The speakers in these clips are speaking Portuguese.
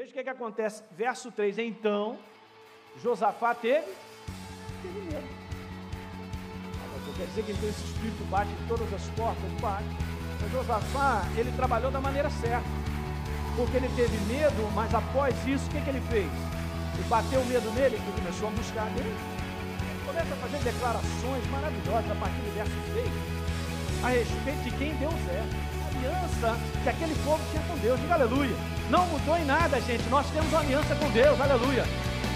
Veja o que acontece, verso 3, então, Josafá teve medo. Quer dizer que então esse espírito bate em todas as portas, bate. Mas Josafá, ele trabalhou da maneira certa, porque ele teve medo, mas após isso, o que ele fez? Ele bateu o medo nele e começou a buscar Deus. Ele começa a fazer declarações maravilhosas a partir do verso 6, a respeito de quem Deus é, a aliança que aquele povo tinha com Deus. Diga aleluia. Não mudou em nada, gente, nós temos uma aliança com Deus, aleluia.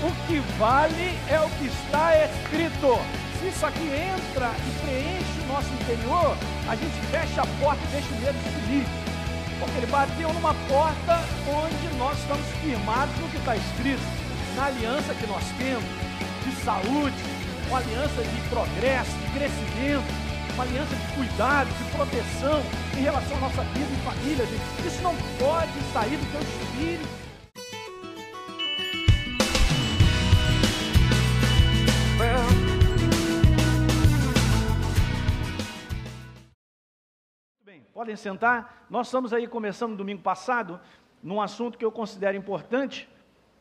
O que vale é o que está escrito. Se isso aqui entra e preenche o nosso interior, a gente fecha a porta e deixa o medo subir. Porque ele bateu numa porta onde nós estamos firmados no que está escrito, na aliança que nós temos, de saúde, uma aliança de progresso, de crescimento, uma aliança de cuidado, de proteção em relação à nossa vida e família, gente. Isso não pode sair do teu espírito. Podem sentar. Nós estamos aí começando no domingo passado num assunto que eu considero importante,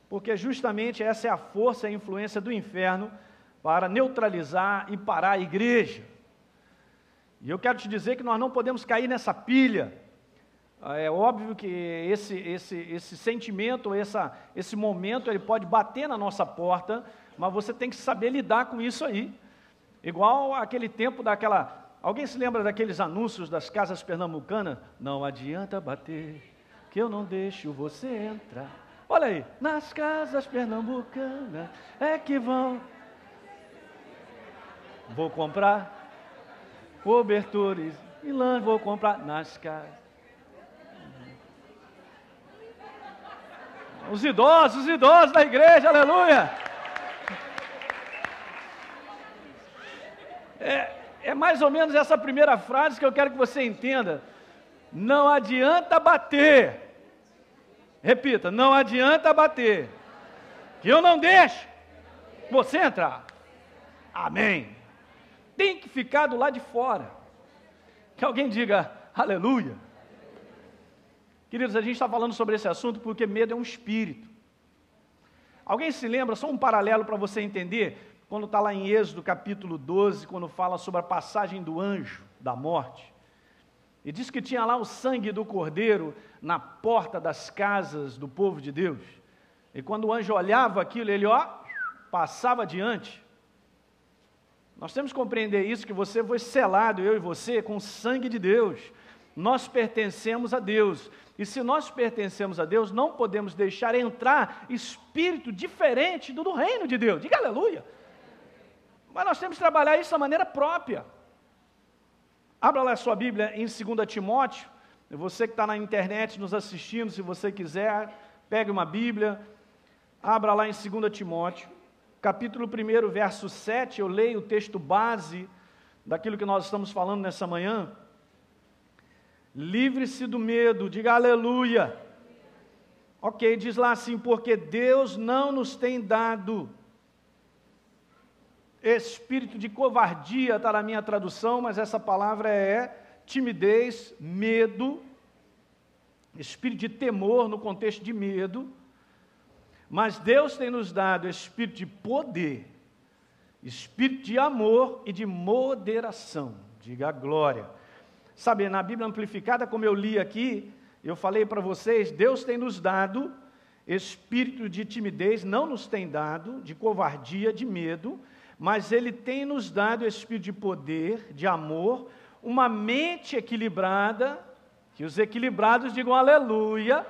porque justamente essa é a força e a influência do inferno para neutralizar e parar a igreja. E eu quero te dizer que nós não podemos cair nessa pilha. É óbvio que esse sentimento, esse momento, ele pode bater na nossa porta, mas você tem que saber lidar com isso aí. Igual aquele tempo daquela... Alguém se lembra daqueles anúncios das casas pernambucanas? Não adianta bater, que eu não deixo você entrar. Olha aí, nas casas pernambucanas é que vão. Vou comprar cobertores e lã, vou comprar nas casas. Os idosos da igreja, aleluia. É mais ou menos essa primeira frase que eu quero que você entenda. Não adianta bater. Repita, não adianta bater, que eu não deixo você entrar. Amém. Tem que ficar do lado de fora. Que alguém diga, aleluia. Queridos, a gente está falando sobre esse assunto porque medo é um espírito. Alguém se lembra, só um paralelo para você entender, quando está lá em Êxodo capítulo 12, quando fala sobre a passagem do anjo da morte, e diz que tinha lá o sangue do cordeiro na porta das casas do povo de Deus, e quando o anjo olhava aquilo, ele passava adiante. Nós temos que compreender isso, que você foi selado, eu e você, com o sangue de Deus. Nós pertencemos a Deus, e se nós pertencemos a Deus, não podemos deixar entrar espírito diferente do reino de Deus. Diga aleluia. Mas nós temos que trabalhar isso da maneira própria. Abra lá a sua Bíblia em 2 Timóteo. Você que está na internet nos assistindo, se você quiser, pegue uma Bíblia. Abra lá em 2 Timóteo, capítulo 1, verso 7. Eu leio o texto base daquilo que nós estamos falando nessa manhã. Livre-se do medo, diga aleluia. Ok, diz lá assim, porque Deus não nos tem dado espírito de covardia, está na minha tradução, mas essa palavra é timidez, medo, espírito de temor no contexto de medo, mas Deus tem nos dado espírito de poder, espírito de amor e de moderação, diga glória. Sabe, na Bíblia Amplificada, como eu li aqui, eu falei para vocês, Deus tem nos dado espírito de timidez, não nos tem dado, de covardia, de medo, mas Ele tem nos dado espírito de poder, de amor, uma mente equilibrada, que os equilibrados digam aleluia,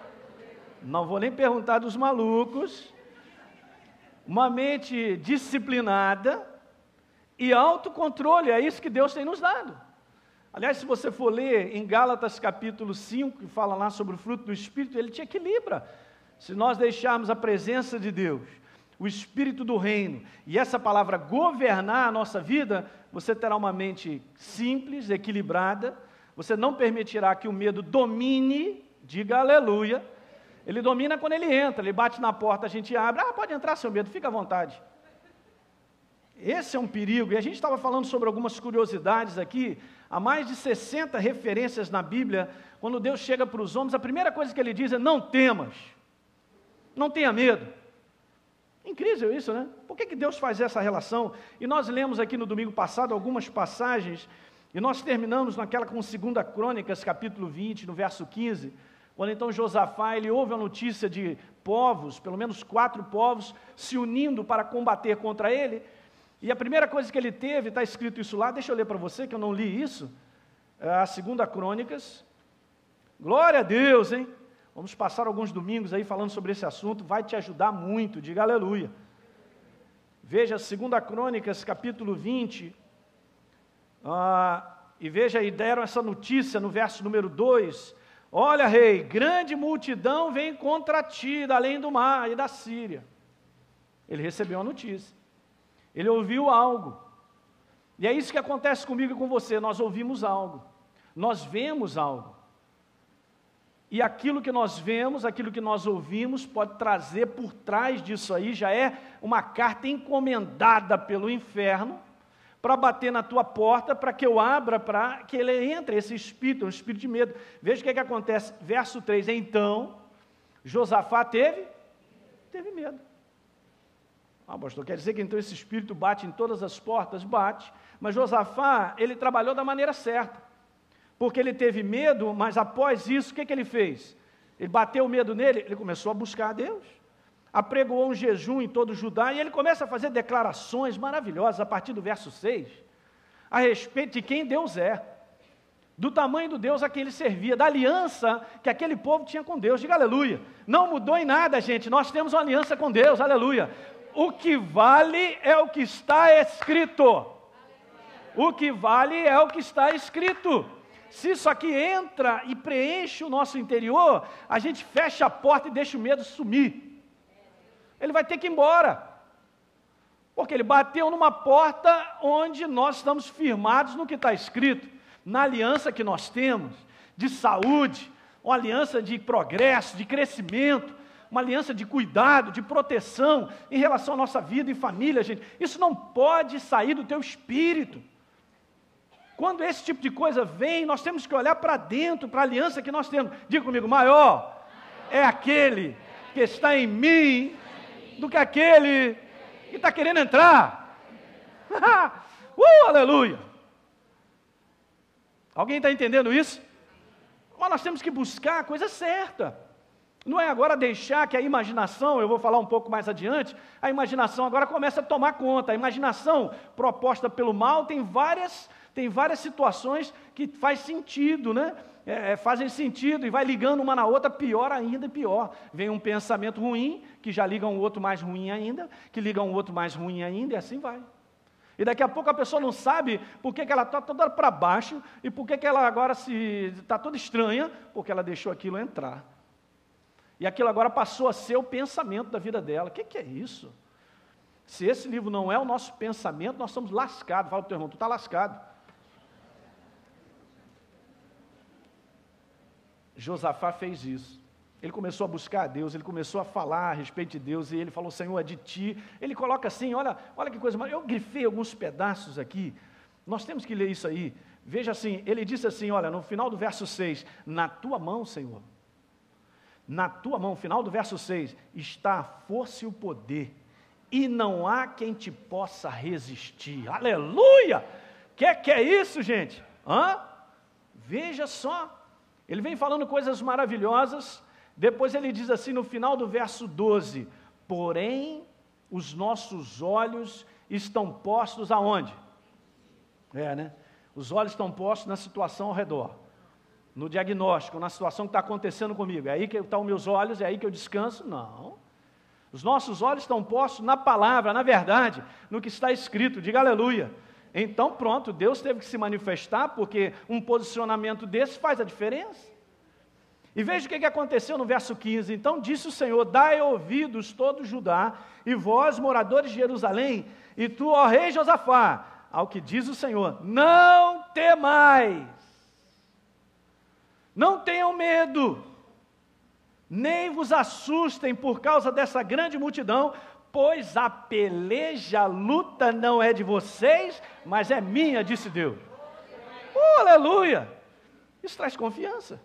não vou nem perguntar dos malucos, uma mente disciplinada e autocontrole, é isso que Deus tem nos dado. Aliás, se você for ler em Gálatas capítulo 5, que fala lá sobre o fruto do Espírito, ele te equilibra. Se nós deixarmos a presença de Deus, o Espírito do Reino, e essa palavra governar a nossa vida, você terá uma mente simples, equilibrada, você não permitirá que o medo domine, diga aleluia. Ele domina quando ele entra, ele bate na porta, a gente abre, pode entrar seu medo, fica à vontade. Esse é um perigo, e a gente estava falando sobre algumas curiosidades aqui, há mais de 60 referências na Bíblia, quando Deus chega para os homens, a primeira coisa que ele diz é, não temas. Não tenha medo. Incrível isso, né? Por que Deus faz essa relação? E nós lemos aqui no domingo passado algumas passagens, e nós terminamos naquela com 2 Crônicas, capítulo 20, no verso 15, quando então Josafá, ele ouve a notícia de povos, pelo menos 4 povos, se unindo para combater contra ele, e a primeira coisa que ele teve, está escrito isso lá, deixa eu ler para você, que eu não li isso, a 2 Crônicas, glória a Deus, hein? Vamos passar alguns domingos aí falando sobre esse assunto, vai te ajudar muito, diga aleluia. Veja 2 Crônicas, capítulo 20, e veja aí, deram essa notícia no verso número 2, olha rei, grande multidão vem contra ti, da além do mar e da Síria. Ele recebeu a notícia, ele ouviu algo, e é isso que acontece comigo e com você, nós ouvimos algo, nós vemos algo, e aquilo que nós vemos, aquilo que nós ouvimos, pode trazer por trás disso aí, já é uma carta encomendada pelo inferno, para bater na tua porta, para que eu abra, para que ele entre, esse espírito, um espírito de medo. Veja o que acontece, verso 3, então, Josafá teve medo. Pastor, quer dizer que então esse espírito bate em todas as portas? Bate, mas Josafá, ele trabalhou da maneira certa, porque ele teve medo, mas após isso, o que ele fez? Ele bateu o medo nele, ele começou a buscar a Deus, apregoou um jejum em todo Judá, e ele começa a fazer declarações maravilhosas, a partir do verso 6, a respeito de quem Deus é, do tamanho do Deus a quem ele servia, da aliança que aquele povo tinha com Deus, diga aleluia, não mudou em nada gente, nós temos uma aliança com Deus, aleluia, o que vale é o que está escrito, o que vale é o que está escrito. Se isso aqui entra e preenche o nosso interior, a gente fecha a porta e deixa o medo sumir. Ele vai ter que ir embora. Porque ele bateu numa porta onde nós estamos firmados no que está escrito, na aliança que nós temos, de saúde, uma aliança de progresso, de crescimento, uma aliança de cuidado, de proteção em relação à nossa vida e família, gente. Isso não pode sair do teu espírito. Quando esse tipo de coisa vem, nós temos que olhar para dentro, para a aliança que nós temos. Diga comigo, maior é aquele que está em mim do que aquele que está querendo entrar. Aleluia! Alguém está entendendo isso? Mas nós temos que buscar a coisa certa. Não é agora deixar que a imaginação, eu vou falar um pouco mais adiante, a imaginação agora começa a tomar conta. A imaginação proposta pelo mal tem várias situações que faz sentido, né? Fazem sentido e vai ligando uma na outra, pior ainda e pior. Vem um pensamento ruim, que já liga um outro mais ruim ainda, que liga um outro mais ruim ainda, e assim vai. E daqui a pouco a pessoa não sabe por que ela está toda para baixo, e por que ela agora está toda estranha, porque ela deixou aquilo entrar. E aquilo agora passou a ser o pensamento da vida dela. O que é isso? Se esse livro não é o nosso pensamento, nós estamos lascados. Fala para o teu irmão, tu está lascado. Josafá fez isso. Ele começou a buscar a Deus, ele começou a falar a respeito de Deus, e ele falou, Senhor, é de ti. Ele coloca assim, olha que coisa maravilhosa. Eu grifei alguns pedaços aqui, nós temos que ler isso aí. Veja assim, ele disse assim, olha, no final do verso 6, na tua mão, Senhor, na tua mão, final do verso 6, está a força e o poder, e não há quem te possa resistir. Aleluia! Que é isso, gente? Veja só. Ele vem falando coisas maravilhosas, depois ele diz assim no final do verso 12, porém, os nossos olhos estão postos aonde? Os olhos estão postos na situação ao redor, no diagnóstico, na situação que está acontecendo comigo. É aí que estão meus olhos, é aí que eu descanso? Não. Os nossos olhos estão postos na palavra, na verdade, no que está escrito, diga aleluia. Então pronto, Deus teve que se manifestar, porque um posicionamento desse faz a diferença. E veja o que aconteceu no verso 15, então disse o Senhor, dai ouvidos todo Judá, e vós moradores de Jerusalém, e tu, ó rei Josafá, ao que diz o Senhor, não temais, não tenham medo, nem vos assustem por causa dessa grande multidão, pois a peleja, a luta não é de vocês, mas é minha, disse Deus. Aleluia! Isso traz confiança.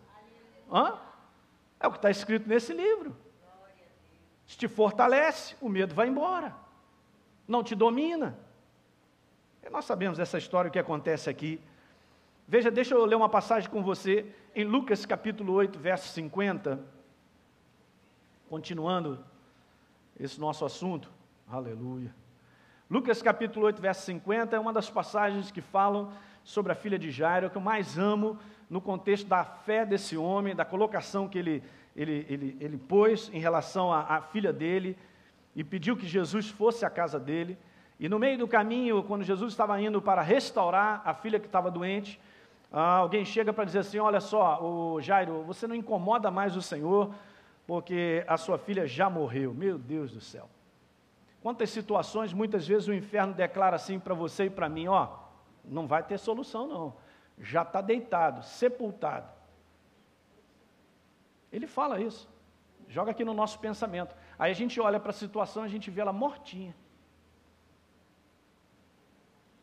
É o que está escrito nesse livro. te fortalece, o medo vai embora, não te domina. E nós sabemos essa história, o que acontece aqui. Veja, deixa eu ler uma passagem com você, em Lucas capítulo 8, verso 50, continuando esse nosso assunto, aleluia. Lucas capítulo 8, verso 50, é uma das passagens que falam sobre a filha de Jairo, que eu mais amo no contexto da fé desse homem, da colocação que ele pôs em relação à filha dele, e pediu que Jesus fosse à casa dele, e no meio do caminho, quando Jesus estava indo para restaurar a filha que estava doente, alguém chega para dizer assim, olha só, Jairo, você não incomoda mais o Senhor, porque a sua filha já morreu. Meu Deus do céu. Quantas situações, muitas vezes o inferno declara assim para você e para mim, não vai ter solução não, já está deitado, sepultado. Ele fala isso, joga aqui no nosso pensamento. Aí a gente olha para a situação, a gente vê ela mortinha.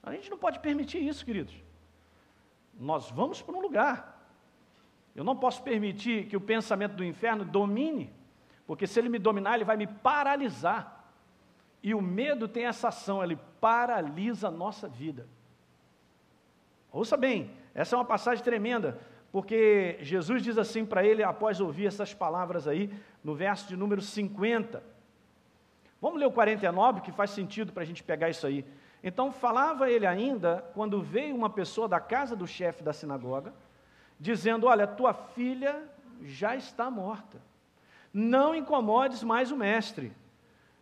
A gente não pode permitir isso, queridos. Nós vamos para um lugar. Eu não posso permitir que o pensamento do inferno domine, porque se ele me dominar, ele vai me paralisar. E o medo tem essa ação, ele paralisa a nossa vida. Ouça bem, essa é uma passagem tremenda, porque Jesus diz assim para ele, após ouvir essas palavras aí, no verso de número 50. Vamos ler o 49, que faz sentido para a gente pegar isso aí. Então, falava ele ainda, quando veio uma pessoa da casa do chefe da sinagoga, dizendo, olha, tua filha já está morta, não incomodes mais o mestre.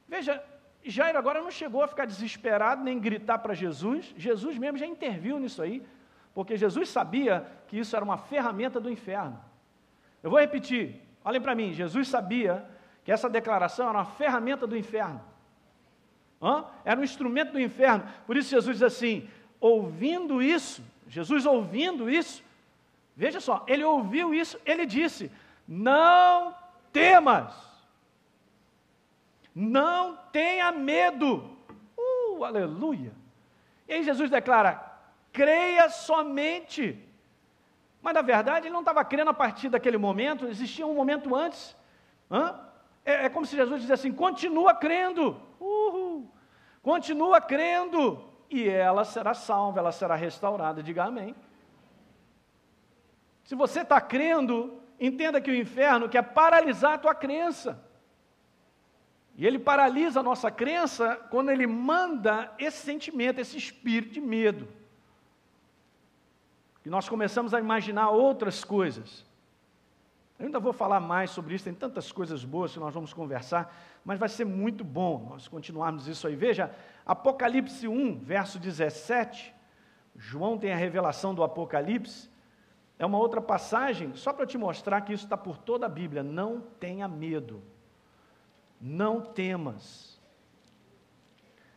Veja, Jairo agora não chegou a ficar desesperado, nem gritar para Jesus, Jesus mesmo já interviu nisso aí, porque Jesus sabia que isso era uma ferramenta do inferno. Eu vou repetir, olhem para mim, Jesus sabia que essa declaração era uma ferramenta do inferno. Era um instrumento do inferno, por isso Jesus diz assim, ouvindo isso, Jesus ouvindo isso, veja só, ele ouviu isso, ele disse, não temas, não tenha medo, aleluia. E aí Jesus declara, creia somente, mas na verdade ele não estava crendo a partir daquele momento, existia um momento antes, É como se Jesus dissesse assim, continua crendo, continua crendo, e ela será salva, ela será restaurada, diga amém. Se você está crendo, entenda que o inferno quer paralisar a tua crença, e ele paralisa a nossa crença quando ele manda esse sentimento, esse espírito de medo, e nós começamos a imaginar outras coisas. Eu ainda vou falar mais sobre isso, tem tantas coisas boas que nós vamos conversar, mas vai ser muito bom nós continuarmos isso aí. Veja, Apocalipse 1, verso 17, João tem a revelação do Apocalipse, é uma outra passagem, só para te mostrar que isso está por toda a Bíblia, não tenha medo, não temas.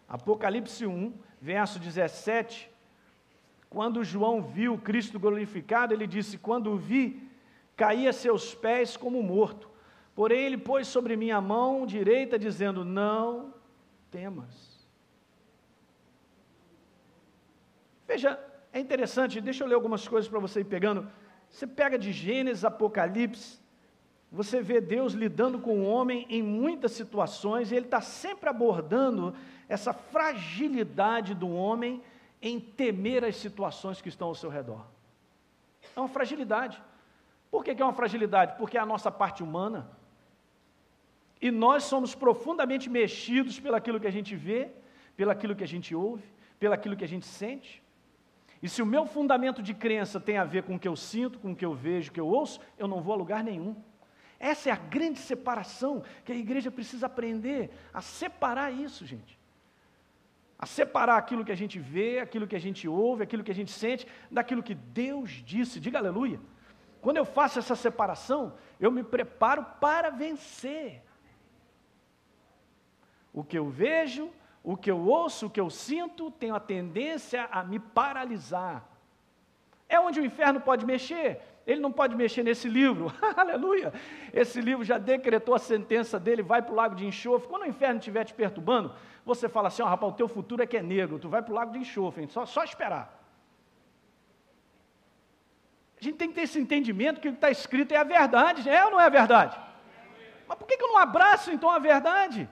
Apocalipse 1, verso 17, quando João viu Cristo glorificado, ele disse, quando o vi, caí a seus pés como morto, porém ele pôs sobre mim a mão direita, dizendo, não temas. Veja, é interessante, deixa eu ler algumas coisas para você ir pegando, você pega de Gênesis, Apocalipse, você vê Deus lidando com o homem em muitas situações, e ele está sempre abordando essa fragilidade do homem em temer as situações que estão ao seu redor. É uma fragilidade. Por que é uma fragilidade? Porque é a nossa parte humana, e nós somos profundamente mexidos pelaquilo que a gente vê, pelaquilo que a gente ouve, pelaquilo que a gente sente, e se o meu fundamento de crença tem a ver com o que eu sinto, com o que eu vejo, o que eu ouço, eu não vou a lugar nenhum. Essa é a grande separação, que a igreja precisa aprender, a separar isso, gente. A separar aquilo que a gente vê, aquilo que a gente ouve, aquilo que a gente sente, daquilo que Deus disse, diga aleluia. Quando eu faço essa separação, eu me preparo para vencer. O que eu vejo, o que eu ouço, o que eu sinto, tem a tendência a me paralisar. É onde o inferno pode mexer. Ele não pode mexer nesse livro, aleluia. Esse livro já decretou a sentença dele, vai para o lago de enxofre. Quando o inferno estiver te perturbando, você fala assim, rapaz, o teu futuro é que é negro, tu vai para o lago de enxofre, só esperar. A gente tem que ter esse entendimento que o que está escrito é a verdade, é ou não é a verdade? Mas por que eu não abraço então a verdade?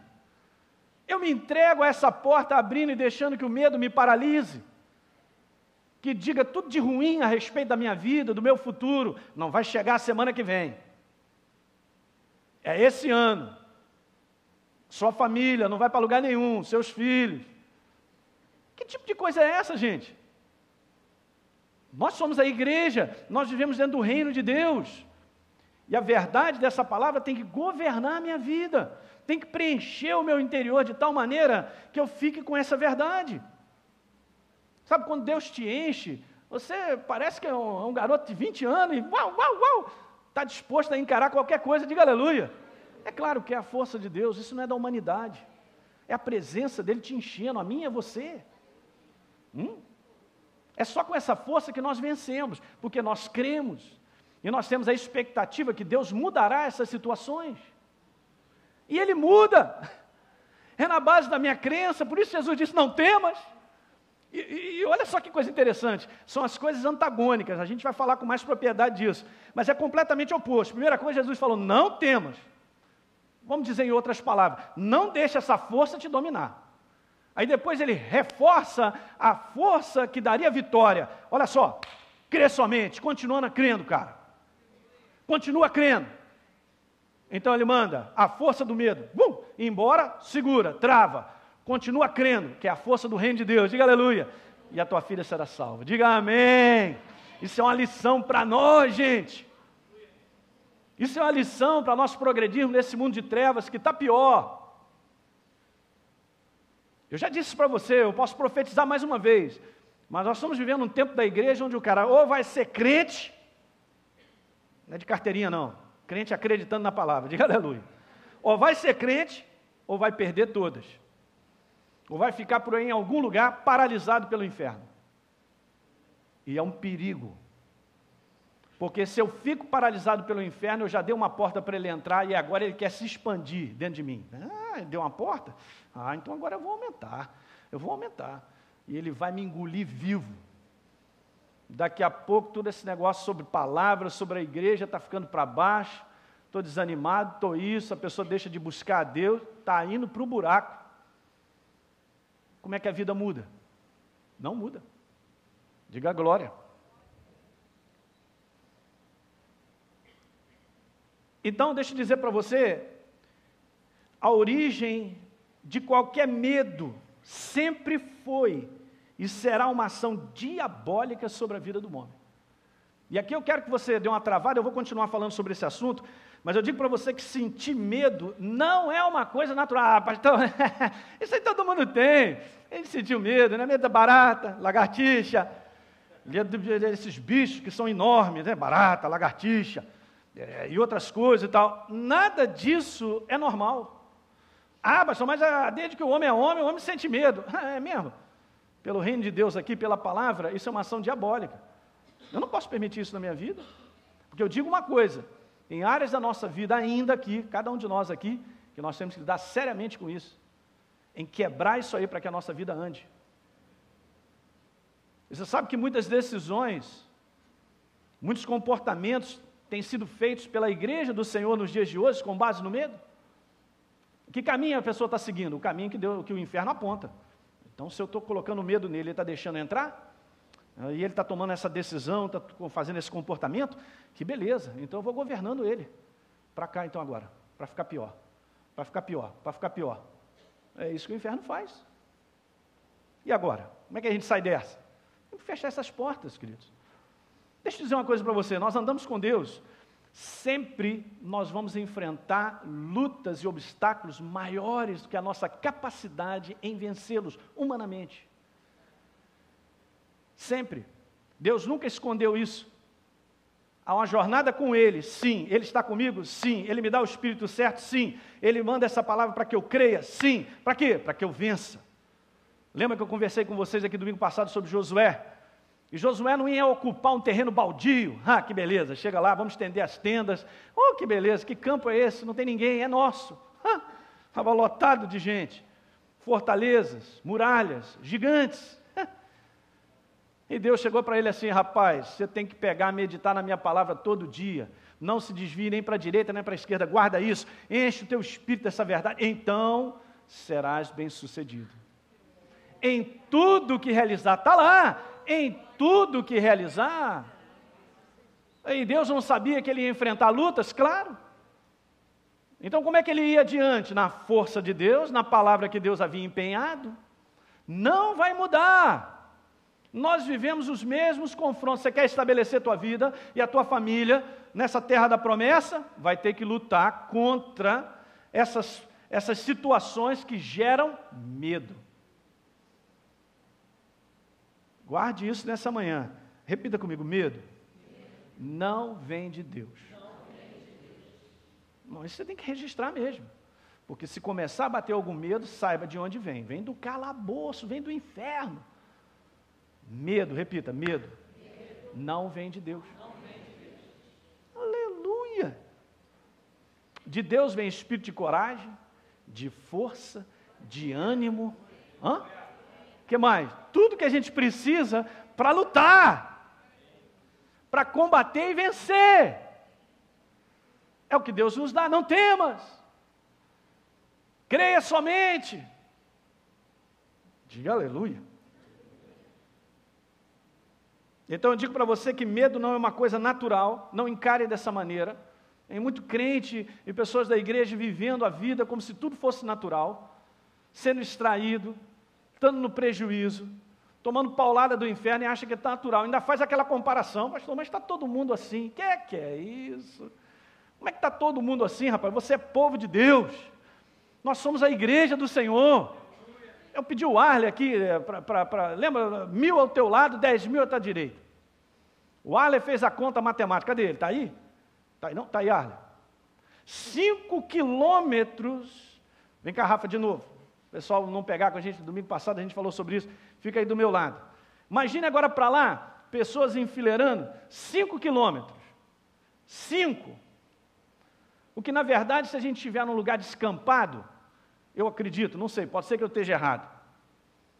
Eu me entrego a essa porta abrindo e deixando que o medo me paralise, que diga tudo de ruim a respeito da minha vida, do meu futuro. Não vai chegar a semana que vem. É esse ano. Sua família não vai para lugar nenhum, seus filhos. Que tipo de coisa é essa, gente? Nós somos a igreja, nós vivemos dentro do reino de Deus. E a verdade dessa palavra tem que governar a minha vida, tem que preencher o meu interior de tal maneira que eu fique com essa verdade. Sabe, quando Deus te enche, você parece que é um garoto de 20 anos e está disposto a encarar qualquer coisa, diga aleluia. É claro que é a força de Deus, isso não é da humanidade. É a presença dele te enchendo, a minha e a você. É só com essa força que nós vencemos, porque nós cremos. E nós temos a expectativa que Deus mudará essas situações. E Ele muda. É na base da minha crença, por isso Jesus disse, não temas. E olha só que coisa interessante, são as coisas antagônicas, a gente vai falar com mais propriedade disso, mas é completamente oposto. Primeira coisa, Jesus falou, não temas. Vamos dizer em outras palavras, não deixe essa força te dominar. Aí depois ele reforça a força que daria vitória. Olha só, crê somente, continuando crendo, cara. Continua crendo. Então ele manda a força do medo, embora, segura, trava. Continua crendo, que é a força do reino de Deus, diga aleluia. E a tua filha será salva, diga amém. Isso é uma lição para nós, gente. Isso é uma lição para nós progredirmos nesse mundo de trevas que está pior. Eu já disse para você, eu posso profetizar mais uma vez, mas nós estamos vivendo um tempo da igreja onde o cara ou vai ser crente, não é de carteirinha não, crente acreditando na palavra, diga aleluia. Ou vai ser crente, ou vai perder todas. Ou vai ficar por aí em algum lugar paralisado pelo inferno. E é um perigo. Porque se eu fico paralisado pelo inferno, eu já dei uma porta para ele entrar e agora ele quer se expandir dentro de mim. Ele deu uma porta? Então agora eu vou aumentar. E ele vai me engolir vivo. Daqui a pouco todo esse negócio sobre palavras, sobre a igreja está ficando para baixo, estou desanimado, estou isso, a pessoa deixa de buscar a Deus, está indo para o buraco. Como é que a vida muda? Não muda. Diga glória. Então, deixa eu dizer para você, a origem de qualquer medo sempre foi e será uma ação diabólica sobre a vida do homem. E aqui eu quero que você dê uma travada, eu vou continuar falando sobre esse assunto, mas eu digo para você que sentir medo não é uma coisa natural. Pastor, isso aí todo mundo tem. Ele sentiu medo, né? Medo da barata, lagartixa, medo desses bichos que são enormes, né? Barata, lagartixa, e outras coisas e tal. Nada disso é normal. Pastor, mas desde que o homem sente medo. É mesmo? Pelo reino de Deus aqui, pela palavra, isso é uma ação diabólica. Eu não posso permitir isso na minha vida, porque eu digo uma coisa, em áreas da nossa vida ainda aqui, cada um de nós aqui, que nós temos que lidar seriamente com isso, em quebrar isso aí para que a nossa vida ande. E você sabe que muitas decisões, muitos comportamentos têm sido feitos pela igreja do Senhor nos dias de hoje, com base no medo? Que caminho a pessoa está seguindo? O caminho que o inferno aponta. Então, se eu estou colocando medo nele, ele está deixando entrar, e ele está tomando essa decisão, está fazendo esse comportamento, que beleza, então eu vou governando ele, para cá então agora, para ficar pior, para ficar pior, para ficar pior. É isso que o inferno faz. E agora? Como é que a gente sai dessa? Tem que fechar essas portas, queridos. Deixa eu dizer uma coisa para você, nós andamos com Deus, sempre nós vamos enfrentar lutas e obstáculos maiores do que a nossa capacidade em vencê-los humanamente. Sempre. Deus nunca escondeu isso. Há uma jornada com Ele, sim. Ele está comigo, sim. Ele me dá o Espírito certo, sim. Ele manda essa palavra para que eu creia, sim. Para quê? Para que eu vença. Lembra que eu conversei com vocês aqui domingo passado sobre Josué? E Josué não ia ocupar um terreno baldio. Que beleza, chega lá, vamos estender as tendas. Oh, que beleza, que campo é esse? Não tem ninguém, é nosso. Estava lotado de gente. Fortalezas, muralhas, gigantes. E Deus chegou para ele assim: rapaz, você tem que pegar, meditar na minha palavra todo dia, não se desvie nem para a direita nem para a esquerda, guarda isso, enche o teu espírito dessa verdade, então serás bem-sucedido. Em tudo que realizar, está lá, em tudo que realizar. E Deus não sabia que ele ia enfrentar lutas? Claro. Então como é que ele ia adiante? Na força de Deus, na palavra que Deus havia empenhado. Não vai mudar. Nós vivemos os mesmos confrontos. Você quer estabelecer tua vida e a tua família nessa terra da promessa? Vai ter que lutar contra essas situações que geram medo. Guarde isso nessa manhã. Repita comigo: medo não vem de Deus. Não, isso você tem que registrar mesmo. Porque se começar a bater algum medo, saiba de onde vem. Vem do calabouço, vem do inferno. Medo, repita, medo não vem de Deus. Aleluia! De Deus vem espírito de coragem, de força, de ânimo. O que mais? Tudo que a gente precisa para lutar, para combater e vencer. É o que Deus nos dá. Não temas, creia somente. Diga aleluia. Então eu digo para você que medo não é uma coisa natural, não encare dessa maneira. Tem muito crente e pessoas da igreja vivendo a vida como se tudo fosse natural, sendo extraído, estando no prejuízo, tomando paulada do inferno e acha que é natural. Ainda faz aquela comparação: pastor, mas está todo mundo assim. Que é isso? Como é que está todo mundo assim, rapaz? Você é povo de Deus. Nós somos a igreja do Senhor. Eu pedi o Arley aqui, lembra, 1.000 ao teu lado, 10.000 à tua direita. O Arley fez a conta matemática. Cadê ele? Está aí? Está aí, não? Está aí, Arley. 5 quilômetros. Vem cá, Rafa, de novo. O pessoal não pegar com a gente, domingo passado a gente falou sobre isso. Fica aí do meu lado. Imagine agora para lá, pessoas enfileirando 5 quilômetros. 5. O que na verdade, se a gente estiver num lugar descampado, eu acredito, não sei, pode ser que eu esteja errado,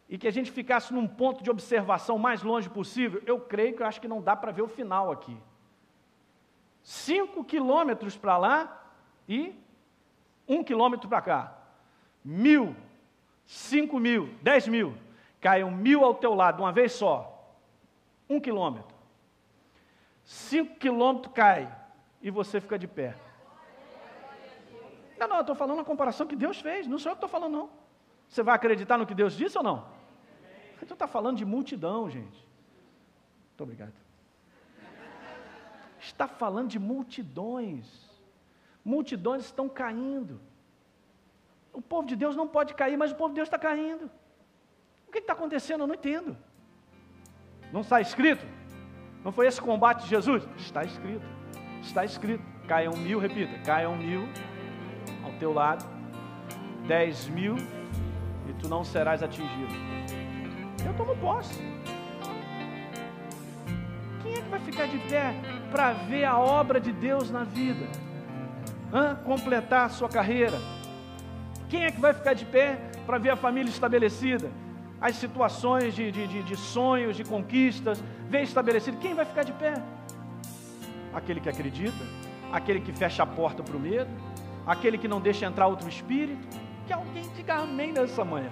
e que a gente ficasse num ponto de observação mais longe possível, eu creio que eu acho que não dá para ver o final aqui. 5 quilômetros para lá e 1 quilômetro para cá. 1.000, 5.000, 10.000, caiam 1.000 ao teu lado, de uma vez só. 1 quilômetro. 5 quilômetros cai e você fica de pé. Não, eu estou falando a comparação que Deus fez, não sou eu que estou falando, não. Você vai acreditar no que Deus disse ou não? Então está falando de multidão, gente. Muito obrigado. Está falando de multidões. Multidões estão caindo. O povo de Deus não pode cair, mas o povo de Deus está caindo. O que está acontecendo? Eu não entendo. Não está escrito? Não foi esse combate de Jesus? Está escrito. Está escrito. Caiam 1.000, repita, caiam 1.000 ao teu lado, 10.000 e tu não serás atingido. Eu tomo posse. Quem é que vai ficar de pé para ver a obra de Deus na vida? Completar a sua carreira? Quem é que vai ficar de pé para ver a família estabelecida? As situações de sonhos, de conquistas, ver estabelecido? Quem vai ficar de pé? Aquele que acredita? Aquele que fecha a porta para o medo? Aquele que não deixa entrar outro espírito? Que alguém diga amém nessa manhã.